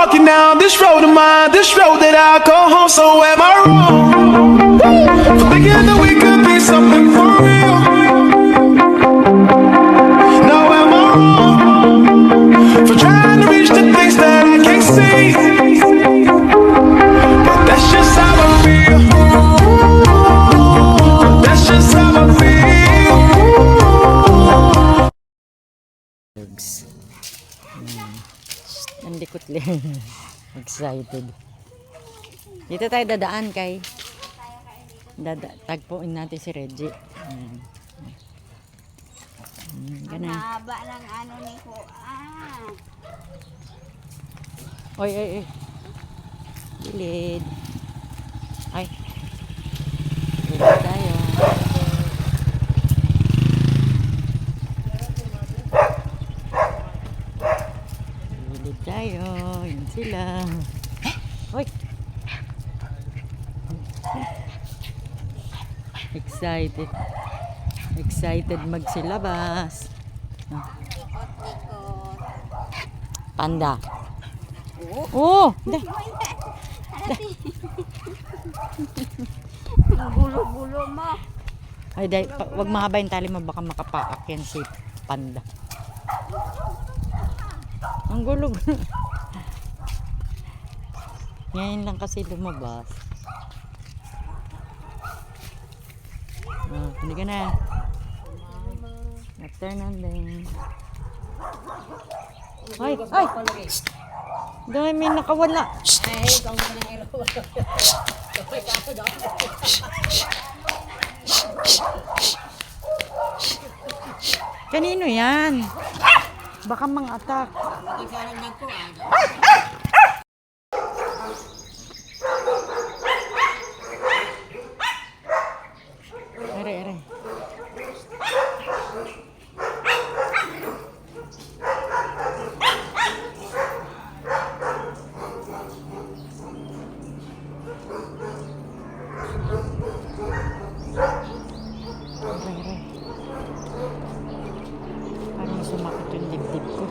walking down this road of mine, this road that I call home. So am I wrong for thinking that we could be something for real? No, am I wrong for trying to reach the things that I can't see? But that's just how I feel. That's just how I feel. Nandikot lang. Excited. Dito tayo dadaan kay tagpuin natin si Reggie. Ganun. Haba ng ano ni ko. Oy, oy, oy. Gilid. Ay. Gilid tayo. Gilid tayo. Yun sila. Oy. Excited. Excited magsilabas. Panda. Oh, Ang gulo-gulo mo. ay, wag mahaba yung tali mo, baka makapaak yan si panda. Ang gulo-gulo. Ngayon lang kasi lumabas. Hindi ka na. Turn on din. Ay, ay! Dahil may nakawala. Kanino yan? Baka mang-attack. Ere. Parang sumakit yung dibdib ko.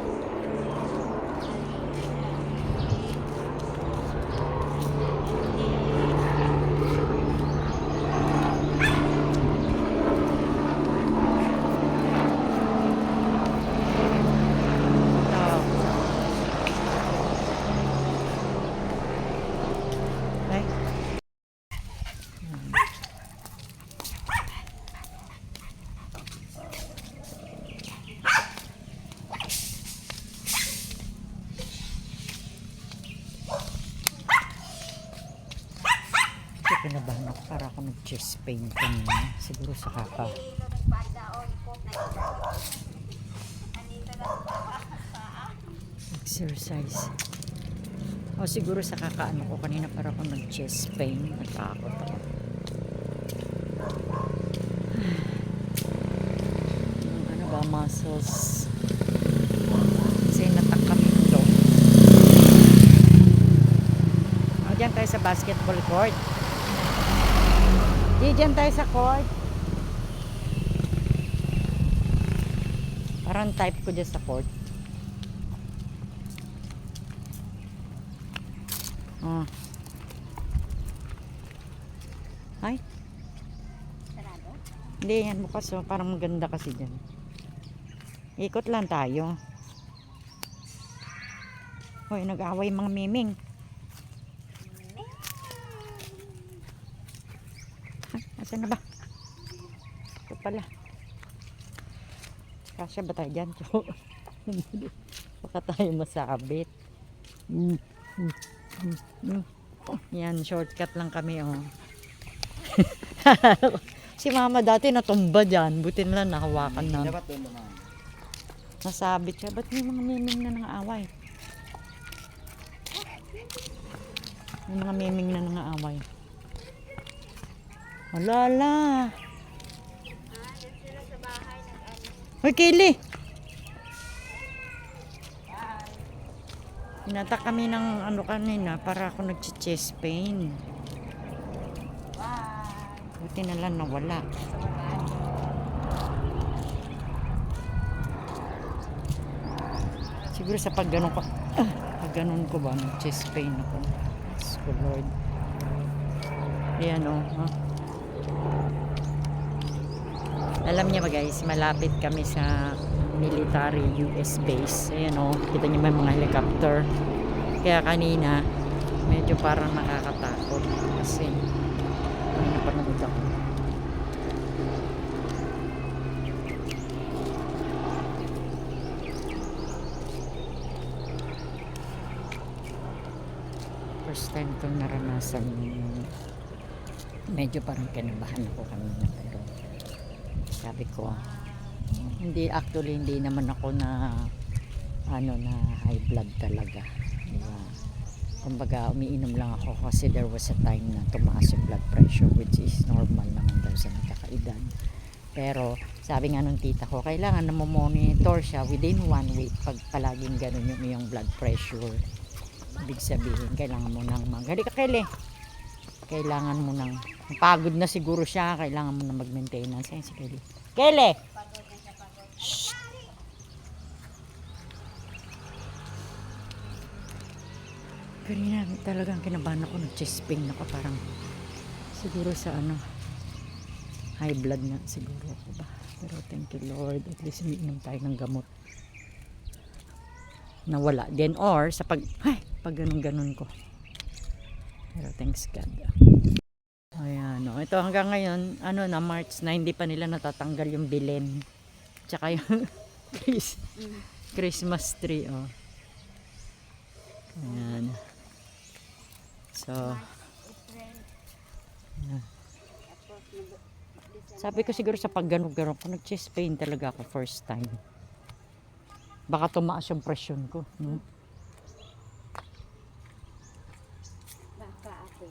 Kinabahan ako para ako nag-chest pain kanina. Siguro sa kaka. Exercise. O siguro sa kakaano ko kanina para ako nag-chest pain. Natakot ako. Yung ano ba, muscles. Kasi natakam yung loob. O, dyan tayo sa basketball court. Diyan tayo sa court. Parang type ko dyan sa court. Oh. Ay. Sarado? Hindi, yan bukas. Oh. Parang maganda kasi dyan. Ikot lang tayo. Hoy, nag-away mga miming. Asan na ba? Ito pala. Kasya ba tayo dyan? Baka tayo masabit. Yan, shortcut lang kami. Oh. Si mama dati natumba dyan. Buti na lang nahawakan na. Nasabit siya. Ba't may mga miming na nang-aaway? May mga miming na nang-aaway. Alala. Hoy, Kaylee. Hinatak kami ng ano kanina para ako nag-chest pain. Buti na lang nawala. Siguro sa pag ganun ko. Pag ganun ko ba, nag-chest pain ako. Yes, ko Lord. Ayan o. Alam niya ba guys, malapit kami sa military US base. Ayan o, kita niyo may mga helicopter. Kaya kanina, medyo parang nakakatakot. Kasi, may napanood ako. First time kong naranasan yung medyo parang kinabahan ako kanina, pero sabi ko hindi naman ako na na high blood talaga, diba? Kumbaga umiinom lang ako kasi there was a time na tumaas yung blood pressure, which is normal naman daw sa nagkakaedad. Pero sabi nga nung tita ko, kailangan na monitor siya within 1 week. Pag palaging ganun yung iyong blood pressure, ibig sabihin kailangan mo nang halika Kelly, kailangan mo nang, pagod na siguro siya, kailangan mo na mag-maintenance. Ayun si Kelly. Kelly! Shh! Kanina talagang kinabahan ako, nag-chest pain ako, parang siguro sa high blood na siguro ako ba. Pero thank you Lord, at least umiinom tayo ng gamot. Nawala din, or sa pag ganun-ganun ko. Pero thanks God. Ayan, ito hanggang ngayon, na March na hindi pa nila natatanggal yung bilin. Tsaka yung Christmas tree, Ayan. So, sabi ko siguro sa pagganong-ganon ko, nag-chest pain talaga ako first time. Baka tumaas yung presyon ko. Baka ako.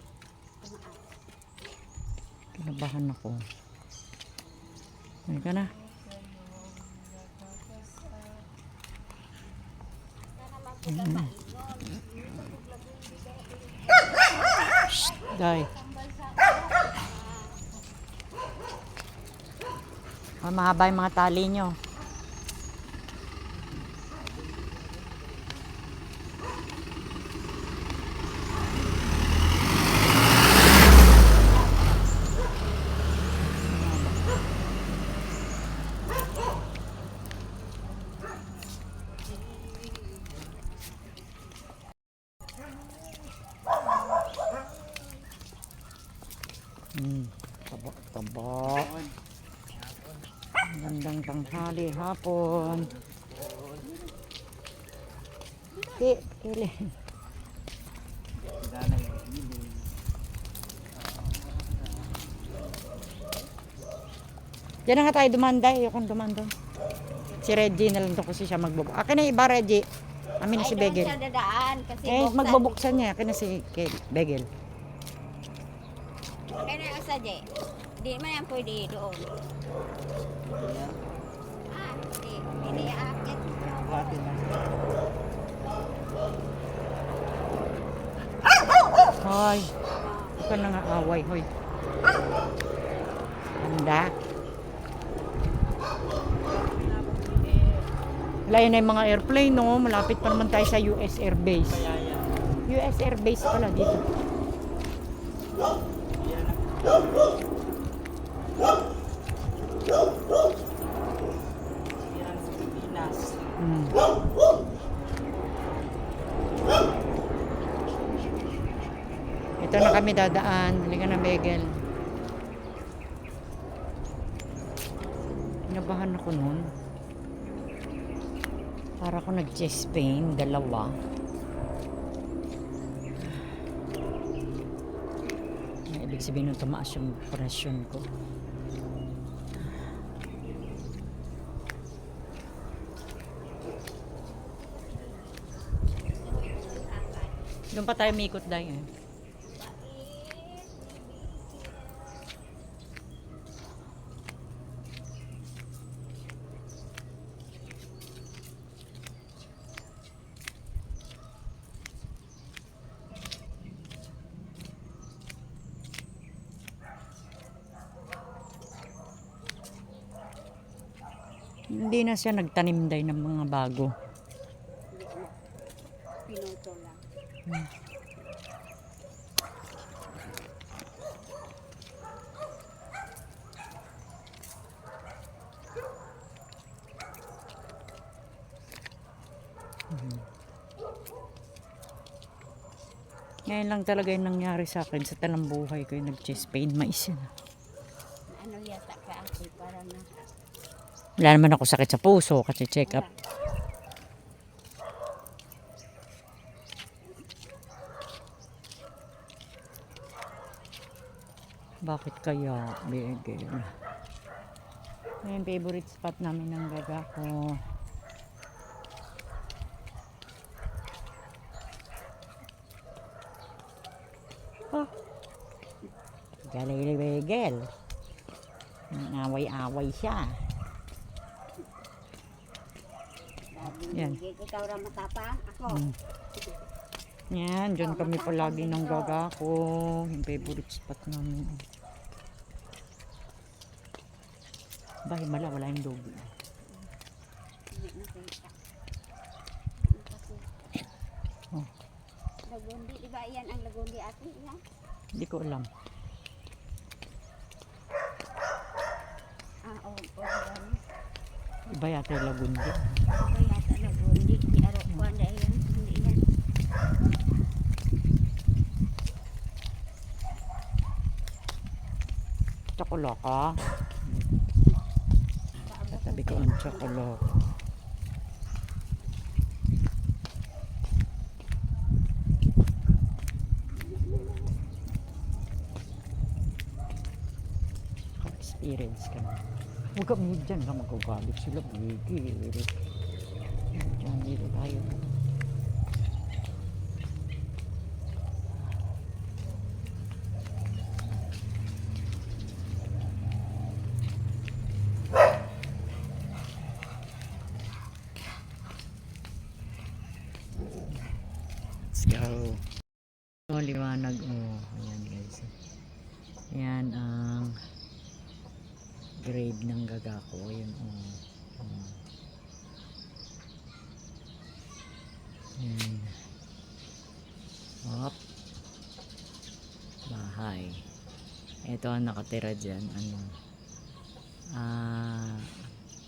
Kinabahan ako. Ano ka na? Shh, guy. Mahaba yung mga tali nyo. Taba. Gandang tanghali hapon. Kili. Diyan na nga tayo dumanda. Ayokong dumanda. Si Reggie na lang doon kasi siya magbubuk. Akin na iba Reggie. Amin na si Begel. Ay, doon siya dadaan kasi Magbubuksan niya. Akin na si Begel. Kaya na yung sadya. Di man yan pwede doon. Hindi aakit. Hoy. Ito na nga away. Hoy. Handa. Wala yun na yung mga airplane, no? Malapit pa naman tayo sa US Air Base. US Air Base pala dito. Ito na kami dadaan. Halika na, Begel. Nabahan ako nun. Para ako nag-chest pain, 2. Ibig sabihin nung tumaas yung presyon ko. Doon pa tayo mikot dahil hindi na siya nagtanim dahil ng mga bago. Pinutol. Ngayon lang talaga yung nangyari sa akin sa talang buhay ko yung nag-chest pain. Mais yan. Ano yata ka ate para na. Wala naman ako sakit sa puso kasi check up. Bakit kaya, Bigel? Yung favorite spot namin ng gaga ko. Oh. Galing Bigel. Away-away siya. Yan. Ikaw ra matapang ako. Yan, dyan kami palagi ng gaga ko. Yung favorite spot namin. Bahay mala, wala yung dog. Hindi nakita. Oh. Lagundi, di ba yan ang lagundi ate? Yan? Hindi ko alam. Ah, oo. Yan. Iba yata yung lagundi. Ito yata lagundi. Di aro ko anda yan. Hindi yan. Tsakulaka. Tatabi ko ang tsakulaka. Experience ka na. Huwag kami dyan na magagalit sila. Bigil. Dyan dito tayo. Let's go. Oh, liwanag. Oh, ayan guys. Ayan ang grave ng gaga ko. Ayan oh. Oh. Ayan. Hop. Bahay. Ito ang nakatira dyan. Ano?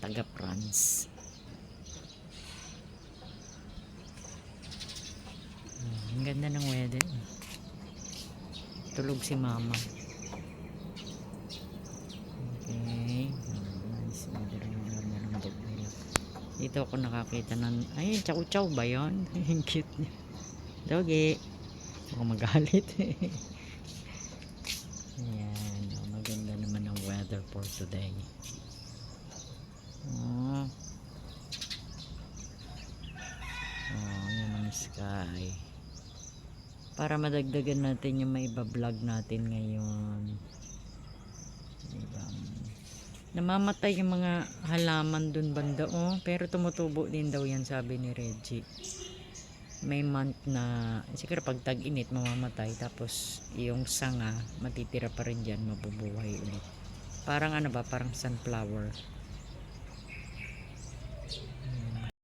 Taga France. Ang ganda ng weather. Tulog si mama. Okay. Nice weather yung malambot nila. Dito ako nakakita ng... Ay, chow-chow ba yun? Ang cute niya. Doggy. Baka magalit. Ayan. Maganda naman ang weather for today. Oh. Oh, yan ang sky. Para madagdagan natin yung may iba-vlog natin ngayon. Diba? Namamatay yung mga halaman dun banda. Oh, pero tumutubo din daw yan, sabi ni Reggie. May month na, siguro pag tag-init mamamatay. Tapos yung sanga, matitira pa rin dyan, mabubuhay ulit. Parang ano ba, parang sunflower.